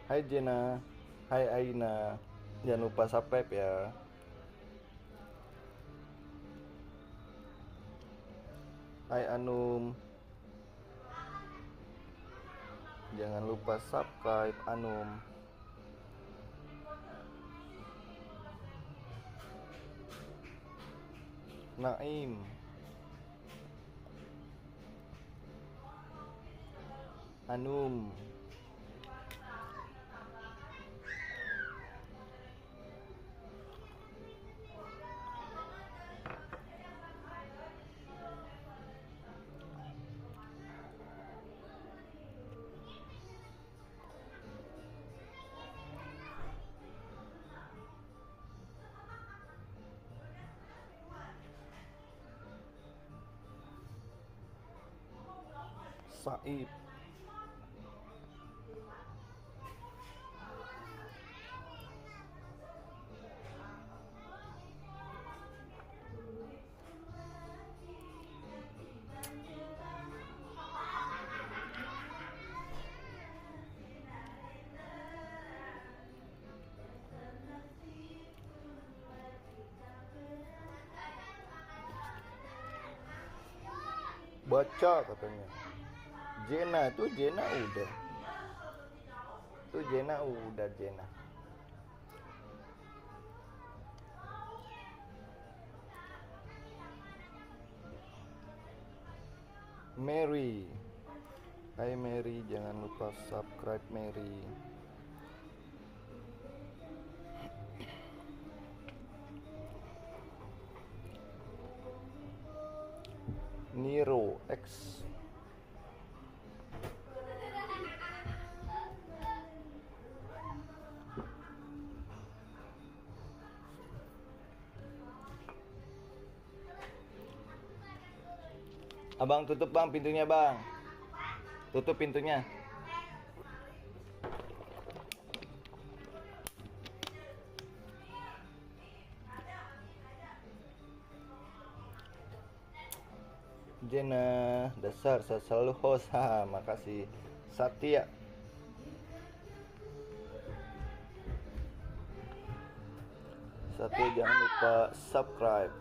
Hai Jena, hai Aina. Jangan lupa subscribe ya. Hai Anum. Jangan lupa subscribe Anum. Naim. Anum. Saib. Baca katanya. Jena udah. Tuh Jena udah Jena. Mary. Hai Mary, jangan lupa subscribe Mary. Niro X. Abang tutup bang pintunya bang. Tutup pintunya. Jena, dasar saya selalu host. Makasih. Satya. Satya jangan lupa subscribe.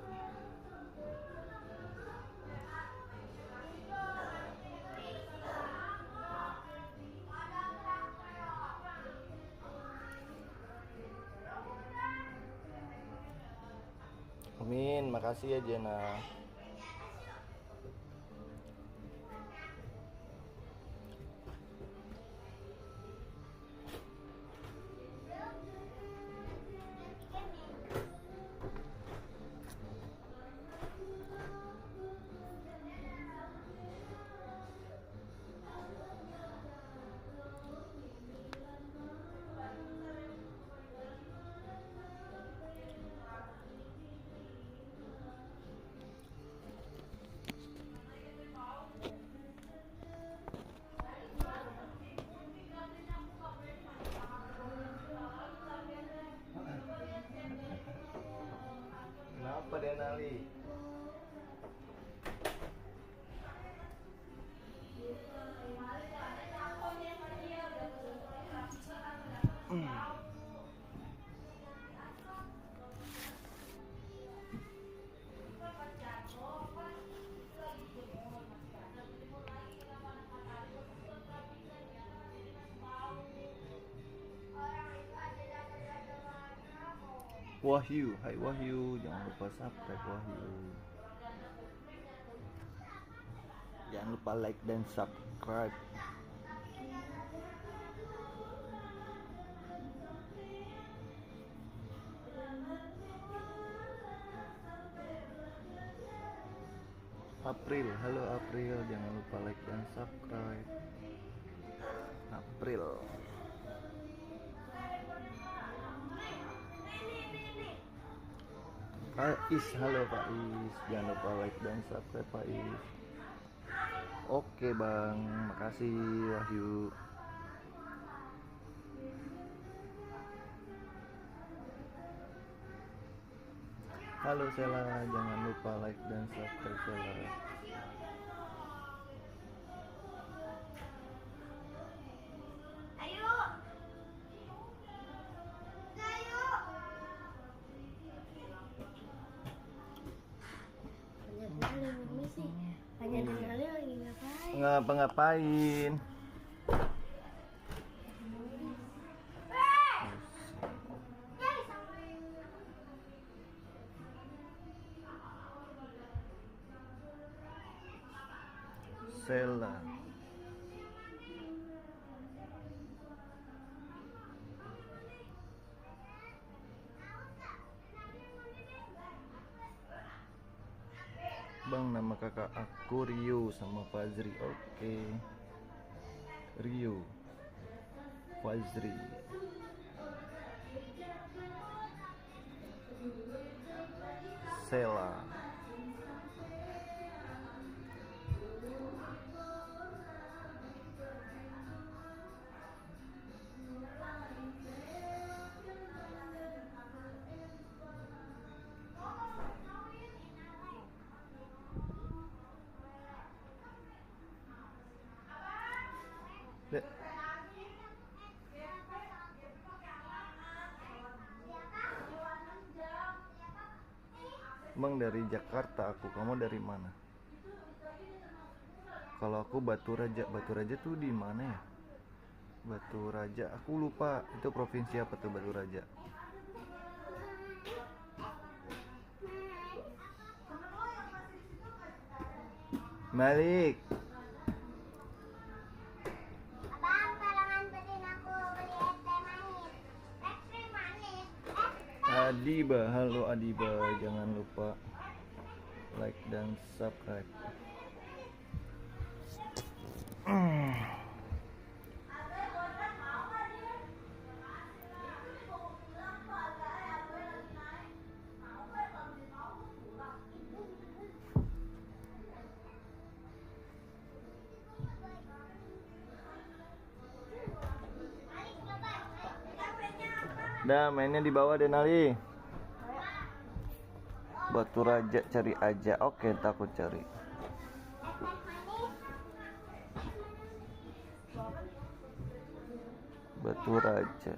Amin, makasih ya Jena. Kenapa Denali? Wahyu, hai Wahyu, jangan lupa subscribe Wahyu. Jangan lupa like dan subscribe. April, halo April, jangan lupa like dan subscribe. April. Faiz, halo Faiz, jangan lupa like dan subscribe Faiz. Oke bang, makasih Wahyu. Halo Sela, jangan lupa like dan subscribe Sela. ngapa-ngapain. Sela. Bang, nama kakak aku Rio sama Fazri. Oke. Rio Fazri. Sela. Dek. Bang, dari Jakarta aku. Kamu dari mana? Kalau aku Batu Raja. Batu Raja tuh di mana ya? Batu Raja, aku lupa itu provinsi apa tuh Batu Raja. Malik. Abang, tolong anterin aku beli es teh manis. Es krim manis. Adiba, halo Adiba, jangan lupa like dan subscribe. Dah, mainnya di bawah Denali. Batu Raja cari aja. Oke, takut cari. Batu Raja.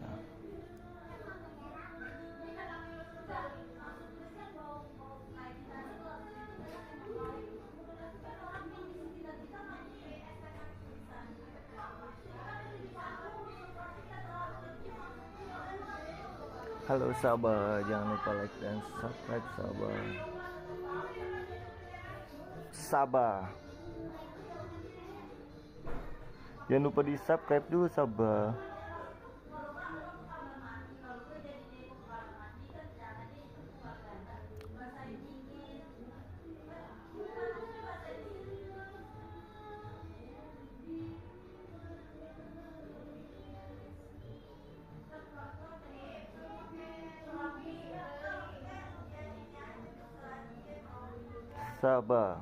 Halo Sabah, jangan lupa like dan subscribe Sabah. Sabah. Jangan lupa di subscribe dulu Sabah. Sabah.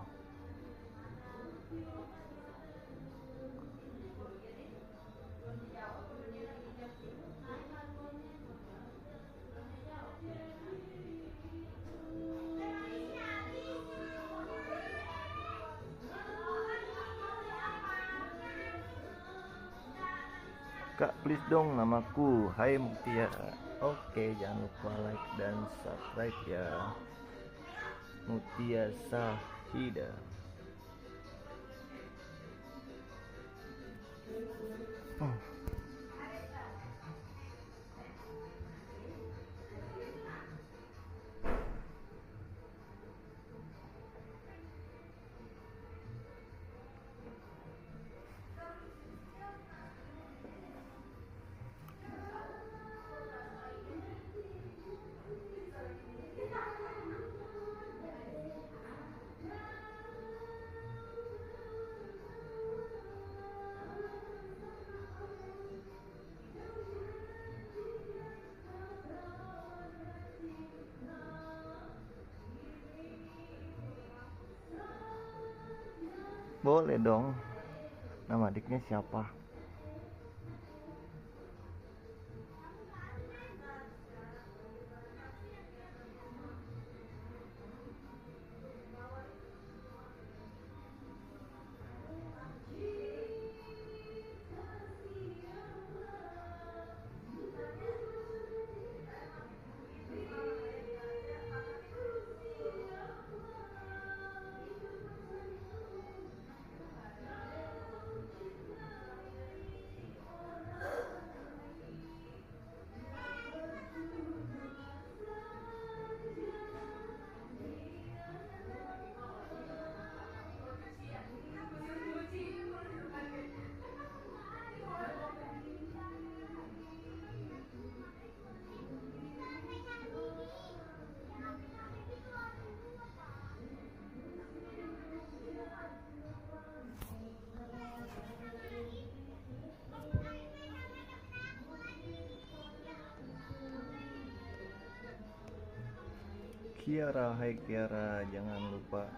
Kak, please dong namaku. Hai Mutia. Oke, jangan lupa like dan subscribe ya. Mutia Sahida. Boleh dong. Nama adiknya siapa? Kiara, hai Kiara, jangan lupa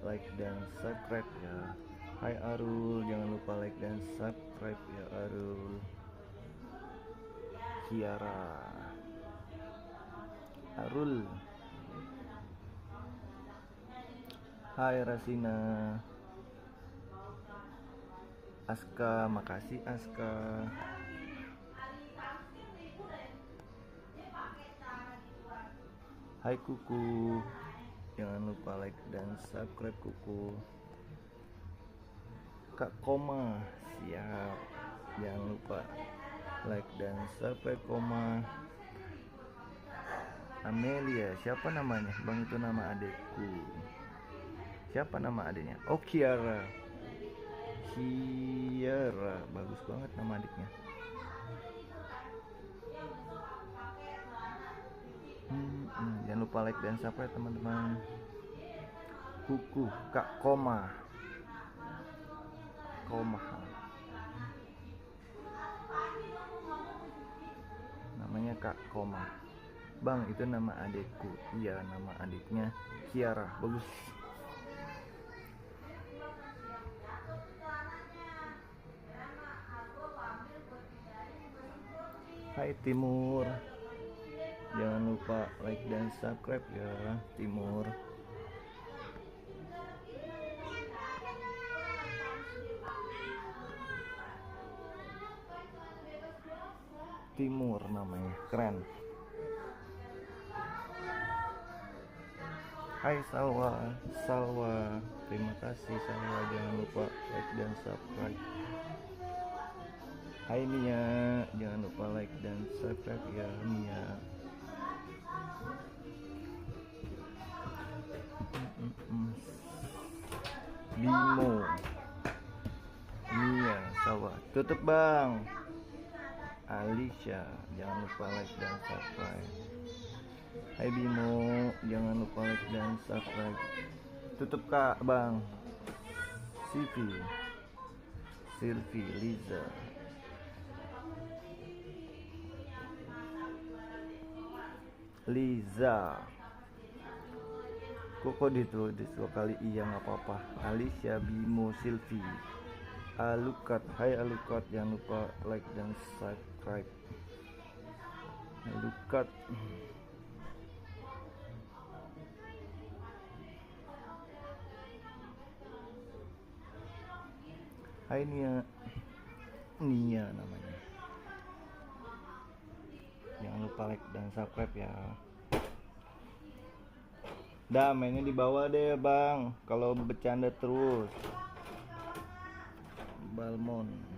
like dan subscribe ya. Hai Arul, jangan lupa like dan subscribe ya Arul. Kiara, Arul. Hai Rasina. Aska, makasih Aska. Hai Kuku, jangan lupa like dan subscribe Kuku. Kak Koma, siap, jangan lupa like dan subscribe Koma. Amelia, siapa namanya? Bang, itu nama adekku. Siapa nama adiknya? Oh, Kiara. Kiara, bagus banget nama adiknya. Jangan lupa like dan subscribe teman-teman. Kuku, Kak Koma. Namanya Kak Koma. Bang, itu nama adikku. Iya, nama adiknya Kiara. Bagus. Hai Timur, jangan lupa like dan subscribe ya Timur. Timur namanya, keren. Hai Salwa, terima kasih Salwa, jangan lupa like dan subscribe. Hai Mia, jangan lupa like dan subscribe ya Mia. Bimo, Mia, Salwa, tutup bang. Alicia, jangan lupa like dan subscribe. Hai Bimo, jangan lupa like dan subscribe. Tutup kak bang. Silvi, Liza. Kok ditulis dua kali? Iya nggak apa-apa. Alicia, Bimo, Silvi, Alukat. Hai Alukat, jangan lupa like dan subscribe. Alukat. Hai Nia namanya. Jangan lupa like dan subscribe ya. Dah, mainnya di bawah deh bang, kalau bercanda terus. Balmon.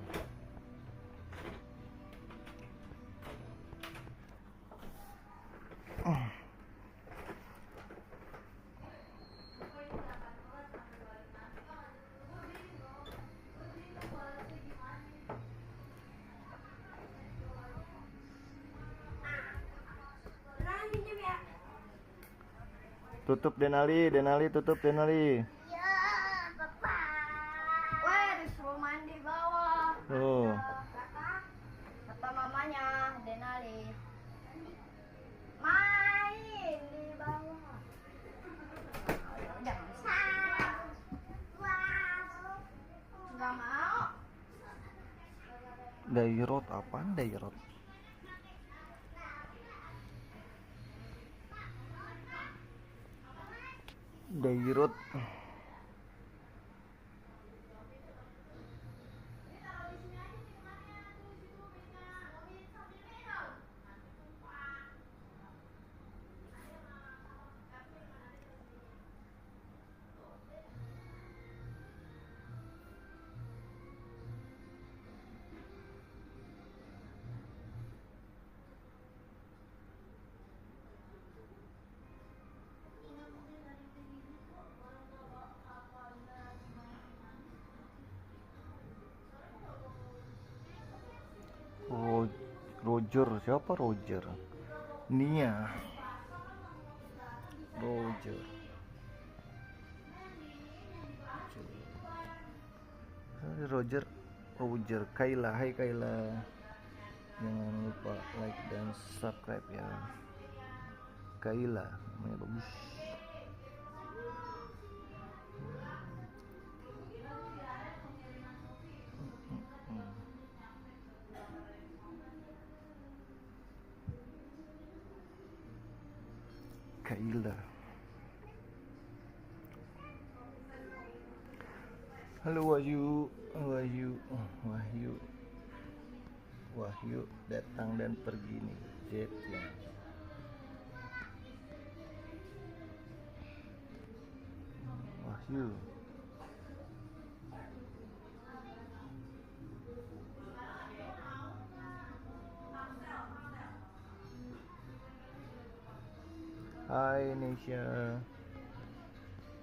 Tutup Denali, tutup Denali. Ya, Papa. Wah, disuruh mandi bawah. Oh. Kata mamanya, Denali. Main di bawah. Jangan. Nggak mau. Dairot, apaan Dairot? Dairot. Roger, siapa Roger? Nia. Roger, Kayla, hai Kayla. Jangan lupa like dan subscribe ya. Kaila, namanya bagus. Kaila. Halo Wahyu, Wahyu datang dan pergi nih, Z ya. Wahyu. Hai Nesya.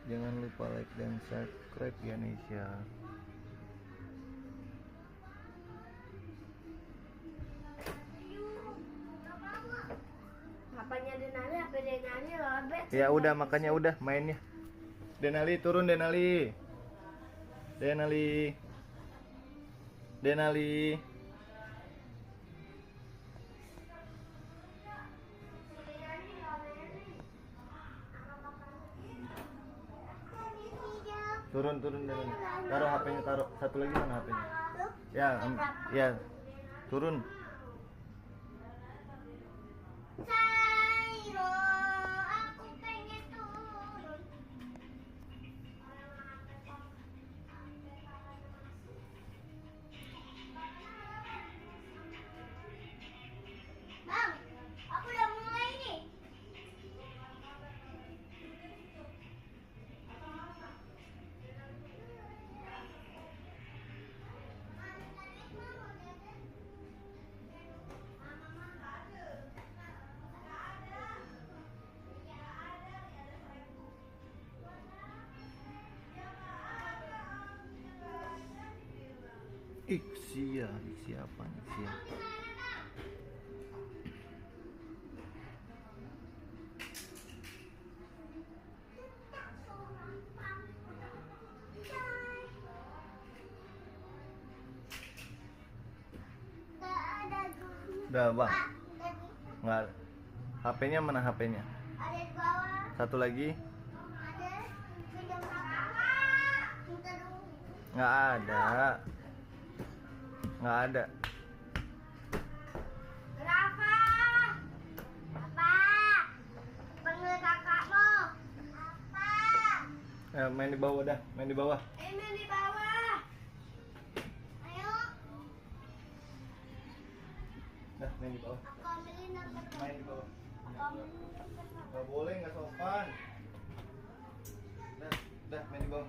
Jangan lupa like dan subscribe ya Nesya. Apanya Denali, HP Denali lobet. Ya udah makanya udah mainnya. Denali turun Denali. Denali. Denali. Turun Denali. Taruh HP-nya, taruh. Satu lagi mana HP-nya? Ya, ya. Turun. Cairo, aku pengen turun. Bang, aku udah mulai nih. Iksia apa Iksia? Udah bang, nggak. HP-nya mana HP-nya? Ada di bawah, Satu lagi? ada pinjam kakak. Minta dong. Nggak ada. Nggak ada. Rafa, apa? Panggil kakakmu. Apa? Main di bawah dah, main di bawah. Ini di bawah. Ayo, Dah, main di bawah. aku ambilin nomor. Main di bawah. Aku ambilin nomor. Nggak boleh, nggak sopan. Dah, main di bawah.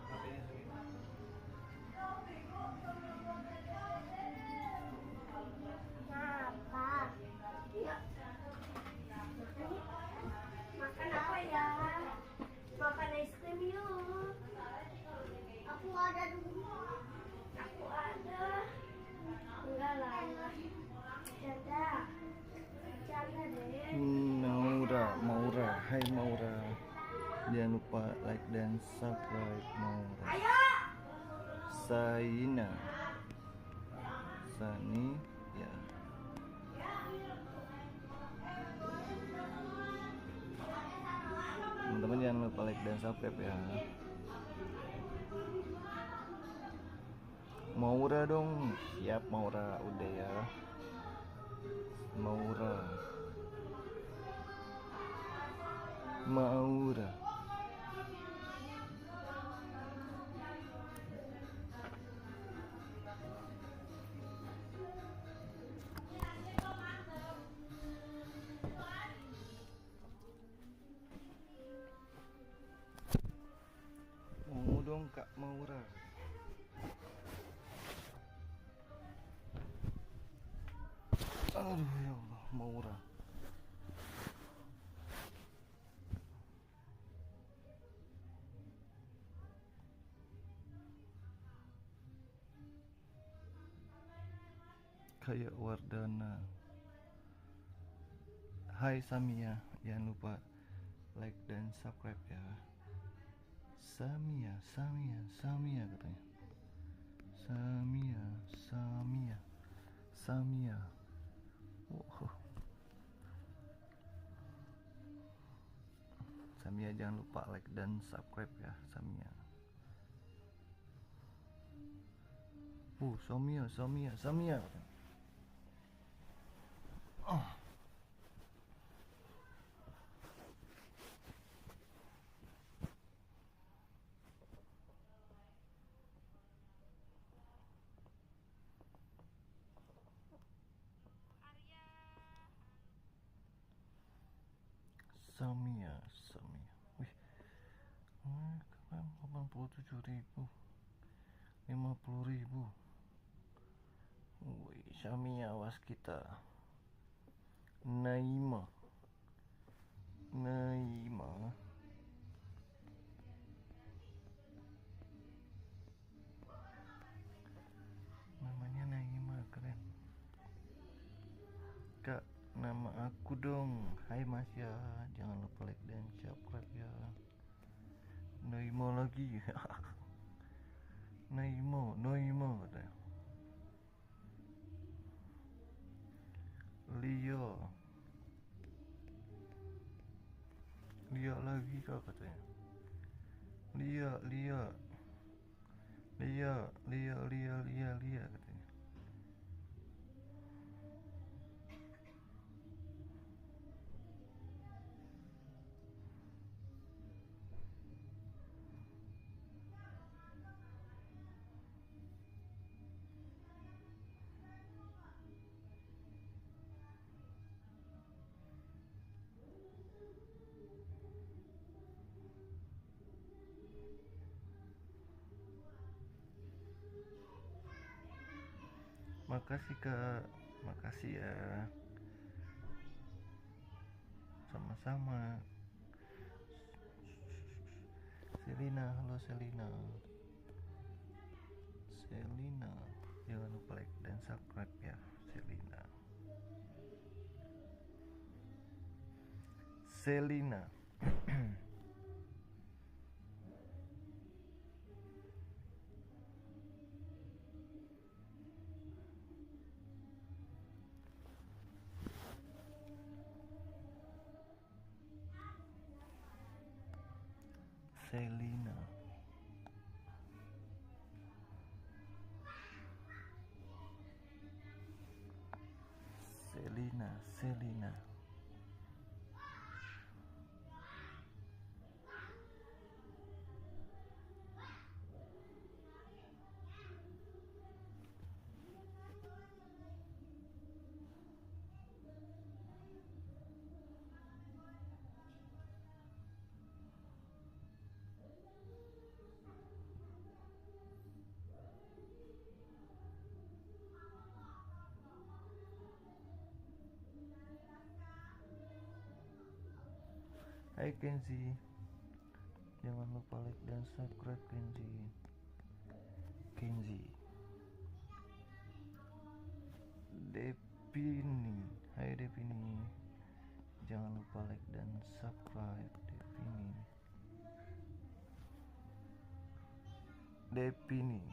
HP-nya sini. Apa? Ya. Makan apa ya? Makan es krim yuk. Aku ada dulu. Aku ada. Enggak lah. Canda. Canda deh. Maura, hai Maura. Jangan lupa like dan subscribe Maura. Ayo. Saina, Sani, ya. Teman-teman jangan lupa like dan subscribe ya. Maura dong, siap Maura, udah ya. Maura. Mau dong Kak Maura. Aduh ya Allah, Maura. Kayak Wardana. Hai Samia, jangan lupa like dan subscribe ya. Samia katanya. Samia. Oh. Samia jangan lupa like dan subscribe ya Samia. Samia. Oh. Samia. Wih, keren 87.000, 50.000. Wih, Samia awas kita. Naima. Namanya Naima, keren. Kak, nama aku dong. Hai Mas ya, jangan lupa like dan subscribe ya. Naima lagi. Naima katanya. Lia lagi kak katanya. Lia katanya. Makasih kak, makasih ya. Sama-sama. Selina, halo Selina. Jangan lupa like dan subscribe ya Selina. Selina. Hai Kenzi, jangan lupa like dan subscribe Kenzi. Devini, hai Devini, jangan lupa like dan subscribe Devini.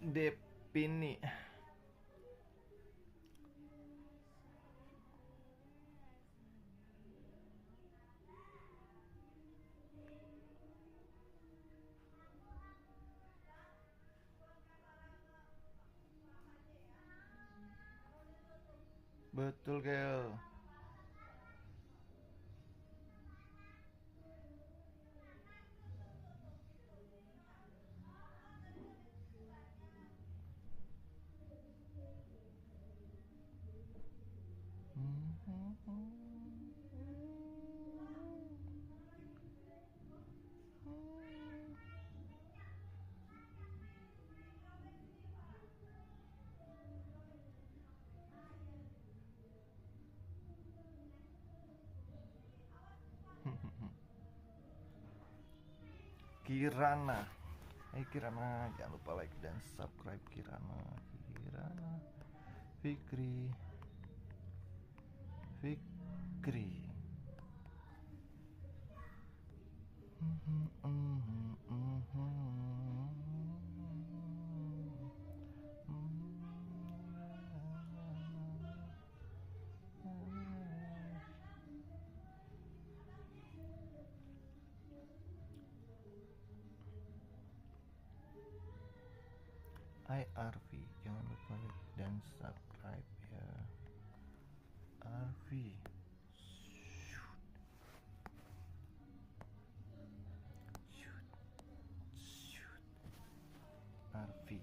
Depini. Betul, Kel. Kirana. Hai Kirana, jangan lupa like dan subscribe Kirana. Fikri. Hai Arfi, jangan lupa like dan subscribe ya. Arfi. Shoot. Arfi.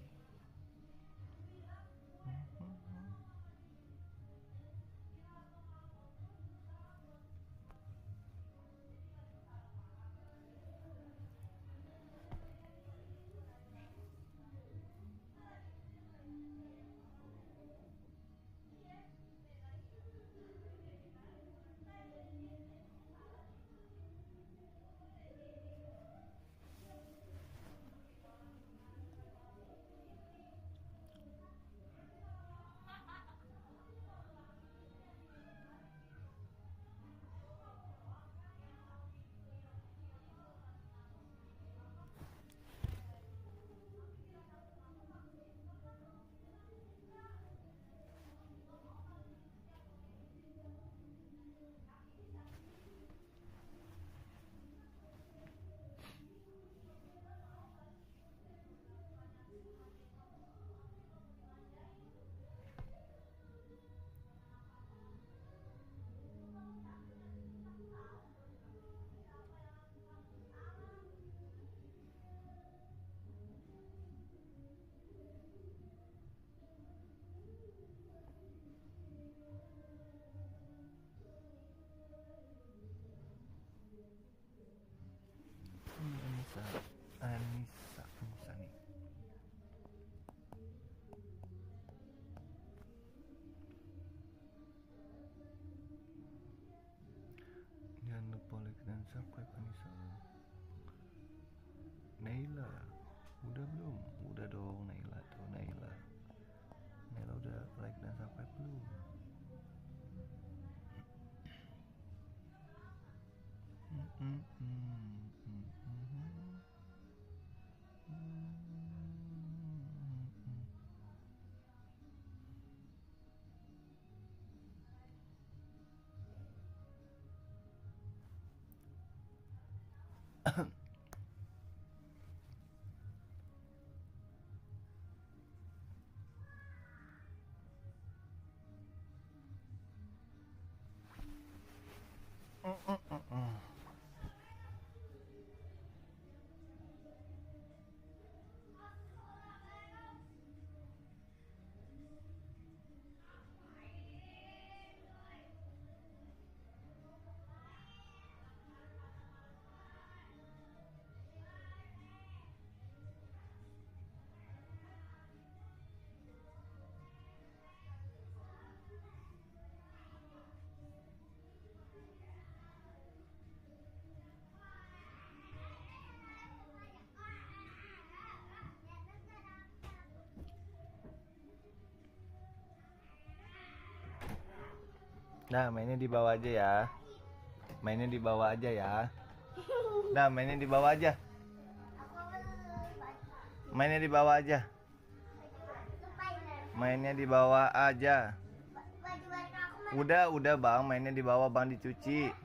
Anissa nih. Jangan lupa like dan subscribe Anissa. Naila, udah belum? Udah dong Naila tuh Naila udah like dan subscribe belum? Nah, mainnya di bawah aja ya. Mainnya di bawah aja ya. Nah, mainnya di bawah aja. Mainnya di bawah aja. Mainnya di bawah aja. Baju baru aku Udah bang, mainnya di bawah bang dicuci.